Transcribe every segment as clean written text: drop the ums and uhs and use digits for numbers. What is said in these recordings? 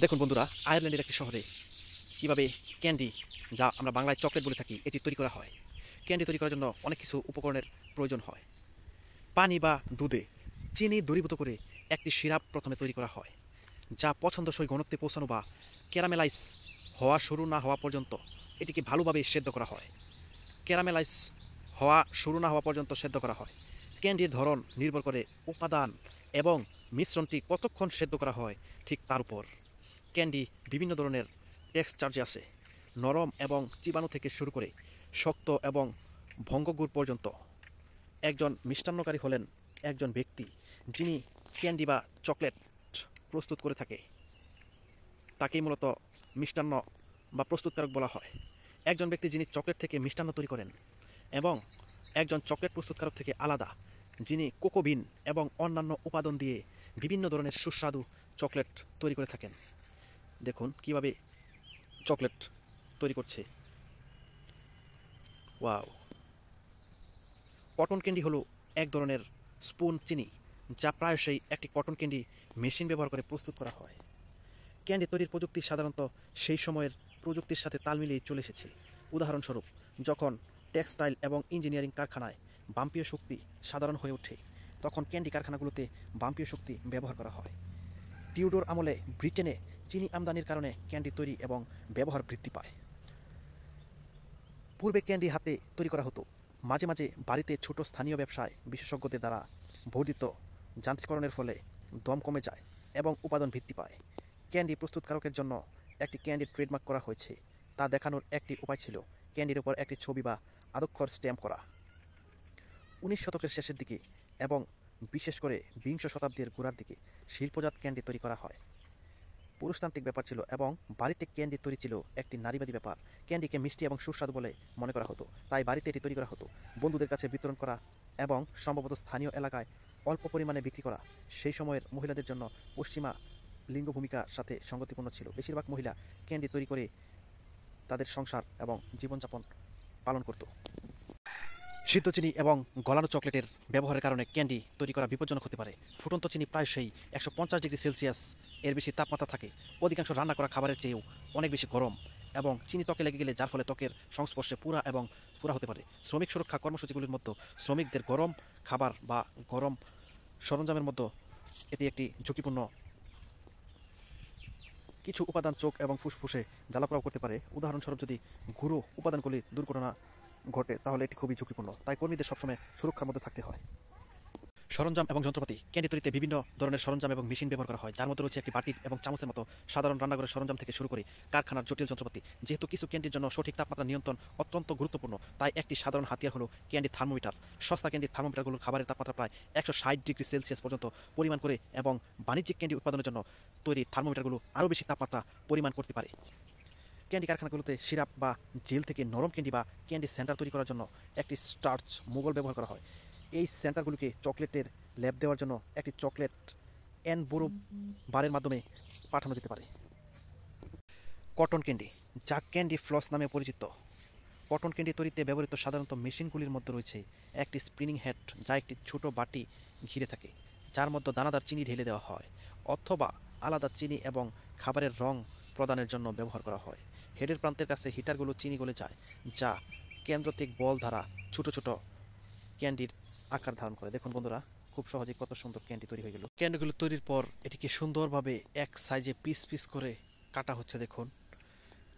দেখুন বন্ধুরা, আয়ারল্যান্ডের একটি শহরে কিভাবে ক্যান্ডি, যা আমরা বাংলায় চকলেট বলে থাকি, এটি তৈরি করা হয়। ক্যান্ডি তৈরি করার জন্য অনেক কিছু উপকরণের প্রয়োজন হয়। পানি বা দুধে চিনি দ্রবীভূত করে একটি সিরাপ প্রথমে তৈরি করা হয়, যা পছন্দসই ঘনত্বে পৌঁছানো বা ক্যারামেলাইজ হওয়া শুরু না হওয়া পর্যন্ত এটিকে ভালোভাবে সেদ্ধ করা হয়। ক্যারামেলাইজ হওয়া শুরু না হওয়া পর্যন্ত সেদ্ধ করা হয়। ক্যান্ডির ধরন নির্ভর করে উপাদান এবং মিশ্রণটি কতক্ষণ সেদ্ধ করা হয় ঠিক তার উপর। ক্যান্ডি বিভিন্ন ধরনের টেক্সচার্জে আছে, নরম এবং চিবানো থেকে শুরু করে শক্ত এবং ভঙ্গগুড় পর্যন্ত। একজন মিষ্টান্নকারী হলেন একজন ব্যক্তি যিনি ক্যান্ডি বা চকলেট প্রস্তুত করে থাকে, তাকেই মূলত মিষ্টান্ন বা প্রস্তুতকারক বলা হয়। একজন ব্যক্তি যিনি চকলেট থেকে মিষ্টান্ন তৈরি করেন, এবং একজন চকলেট প্রস্তুতকারক থেকে আলাদা যিনি কোকো বিন এবং অন্যান্য উপাদান দিয়ে বিভিন্ন ধরনের সুস্বাদু চকলেট তৈরি করে থাকেন। দেখুন কিভাবে চকলেট তৈরি করছে। ওয়াও! কটন ক্যান্ডি হলো এক ধরনের স্পুন চিনি, যা প্রায়শই একটি কটন ক্যান্ডি মেশিন ব্যবহার করে প্রস্তুত করা হয়। ক্যান্ডি তৈরির প্রযুক্তি সাধারণত সেই সময়ের প্রযুক্তির সাথে তাল মিলিয়ে চলে এসেছে। উদাহরণস্বরূপ, যখন টেক্সটাইল এবং ইঞ্জিনিয়ারিং কারখানায় বাষ্পীয় শক্তি সাধারণ হয়ে ওঠে, তখন ক্যান্ডি কারখানাগুলোতে বাষ্পীয় শক্তি ব্যবহার করা হয়। টিউডর আমলে ব্রিটেনে চিনি আমদানির কারণে ক্যান্ডি তৈরি এবং ব্যবহার বৃদ্ধি পায়। পূর্বে ক্যান্ডি হাতে তৈরি করা হতো। মাঝে মাঝে বাড়িতে ছোট স্থানীয় ব্যবসায় বিশেষজ্ঞদের দ্বারা বর্ধিত যান্ত্রিকরণের ফলে দম কমে যায় এবং উৎপাদন বৃদ্ধি পায়। ক্যান্ডি প্রস্তুতকারকের জন্য একটি ক্যান্ডি ট্রেডমার্ক করা হয়েছে। তা দেখানোর একটি উপায় ছিল ক্যান্ডির উপর একটি ছবি বা আদক্ষর স্ট্যাম্প করা। 19 শতকের শেষের দিকে এবং বিশেষ করে বিংশ শতাব্দীর গোড়ার দিকে শিল্পজাত ক্যান্ডি তৈরি করা হয়। পুরুষতান্ত্রিক ব্যাপার ছিল এবং বাড়িতে ক্যান্ডি তৈরি ছিল একটি নারীবাদী ব্যাপার। ক্যান্ডিকে মিষ্টি এবং সুস্বাদু বলে মনে করা হতো, তাই বাড়িতে এটি তৈরি করা হতো। বন্ধুদের কাছে বিতরণ করা এবং সম্ভবত স্থানীয় এলাকায় অল্প পরিমাণে বিক্রি করা সেই সময়ের মহিলাদের জন্য পশ্চিমা লিঙ্গ ভূমিকার সাথে সঙ্গতিপূর্ণ ছিল। বেশিরভাগ মহিলা ক্যান্ডি তৈরি করে তাদের সংসার এবং জীবনযাপন পালন করত। সিদ্ধ চিনি এবং গলানো চকলেটের ব্যবহারের কারণে ক্যান্ডি তৈরি করা বিপজ্জনক হতে পারে। ফুটন্ত চিনি প্রায়শই 150 ডিগ্রি সেলসিয়াস এর বেশি তাপমাত্রা থাকে। অধিকাংশ রান্না করা খাবারের চেয়েও অনেক বেশি গরম, এবং চিনি ত্বকে লেগে গেলে যার ফলে ত্বকের সংস্পর্শে পুরা হতে পারে। শ্রমিক সুরক্ষা কর্মসূচিগুলির মধ্যে শ্রমিকদের গরম খাবার বা গরম সরঞ্জামের মধ্যে এটি একটি ঝুঁকিপূর্ণ। কিছু উপাদান চোখ এবং ফুসফুসে জ্বালাপোড়াও করতে পারে। উদাহরণস্বরূপ, যদি গুঁড়ো উপাদানগুলি দুর্ঘটনা ঘটে তাহলে এটি খুবই ঝুঁকিপূর্ণ, তাই কর্মীদের সবসময় সুরক্ষার মধ্যে থাকতে হয়। সরঞ্জাম এবং যন্ত্রপাতি। ক্যান্ডি তৈরিতে বিভিন্ন ধরনের সরঞ্জাম এবং মেশিন ব্যবহার করা হয়, যার মধ্যে রয়েছে একটি বাটি এবং চামচের মতো সাধারণ রান্নাঘরের সরঞ্জাম থেকে শুরু করে কারখানার জটিল যন্ত্রপাতি। যেহেতু কিছু ক্যান্ডির জন্য সঠিক তাপমাত্রা নিয়ন্ত্রণ অত্যন্ত গুরুত্বপূর্ণ, তাই একটি সাধারণ হাতিয়ার হলো ক্যান্ডি থার্মোমিটার। সস্তা ক্যান্ডি থার্মোমিটারগুলোর খাবারের তাপমাত্রা প্রায় 160 ডিগ্রি সেলসিয়াস পর্যন্ত পরিমাণ করে, এবং বাণিজ্যিক ক্যান্ডি উৎপাদনের জন্য তৈরি থার্মোমিটারগুলো আরও বেশি তাপমাত্রা পরিমাণ করতে পারে। ক্যান্ডি কারখানাগুলোতে সিরাপ বা জেল থেকে নরম ক্যান্ডি বা ক্যান্ডি সেন্টার তৈরি করার জন্য একটি স্টার্চ মোগল ব্যবহার করা হয়। এই সেন্টারগুলোকে চকলেটের ল্যাব দেওয়ার জন্য একটি চকলেট এনবোরো বারের মাধ্যমে পাঠানো যেতে পারে। কটন ক্যান্ডি, যা ক্যান্ডি ফ্লস নামে পরিচিত। কটন ক্যান্ডি তৈরিতে ব্যবহৃত সাধারণত মেশিনগুলির মধ্যে রয়েছে একটি স্পিনিং হেড, যা একটি ছোট বাটি ঘিরে থাকে, যার মধ্যে দানাদার চিনি ঢেলে দেওয়া হয়, অথবা আলাদা চিনি এবং খাবারের রং প্রদানের জন্য ব্যবহার করা হয়। হেডের প্রান্তের কাছে হিটারগুলো চিনি গলে যায়, যা কেন্দ্রতিক বল দ্বারা ছোট ছোট ক্যান্ডির আকার ধারণ করে। দেখুন বন্ধুরা, খুব সহজে কত সুন্দর ক্যান্ডি তৈরি হয়ে গেল। ক্যান্ডিগুলো তৈরির পর এটিকে সুন্দরভাবে এক সাইজে পিস পিস করে কাটা হচ্ছে। দেখুন,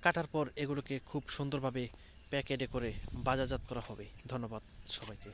কাটার পর এগুলোকে খুব সুন্দরভাবে প্যাকেটে করে বাজারজাত করা হবে। ধন্যবাদ সবাইকে।